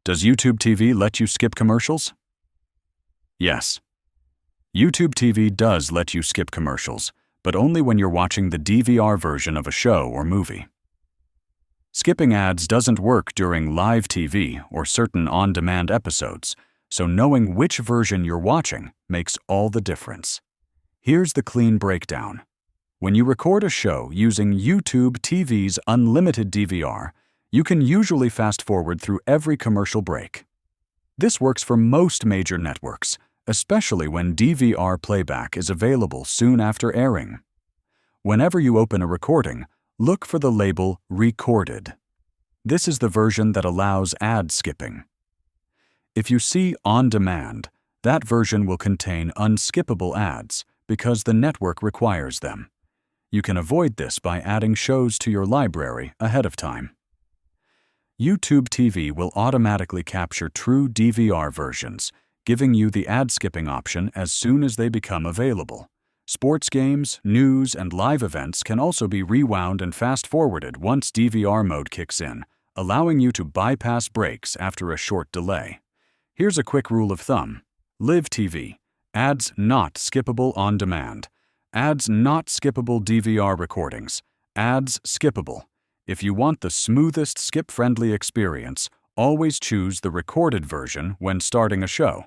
Does YouTube TV let you skip commercials? Yes. YouTube TV does let you skip commercials, but only when you're watching the DVR version of a show or movie. Skipping ads doesn't work during live TV or certain on-demand episodes, so knowing which version you're watching makes all the difference. Here's the clean breakdown. When you record a show using YouTube TV's unlimited DVR, you can usually fast-forward through every commercial break. This works for most major networks, especially when DVR playback is available soon after airing. Whenever you open a recording, look for the label Recorded. This is the version that allows ad skipping. If you see On Demand, that version will contain unskippable ads because the network requires them. You can avoid this by adding shows to your library ahead of time. YouTube TV will automatically capture true DVR versions, giving you the ad skipping option as soon as they become available. Sports games, news, and live events can also be rewound and fast-forwarded once DVR mode kicks in, allowing you to bypass breaks after a short delay. Here's a quick rule of thumb. Live TV. Ads not skippable on demand. Ads not skippable DVR recordings. Ads skippable. If you want the smoothest skip-friendly experience, always choose the recorded version when starting a show.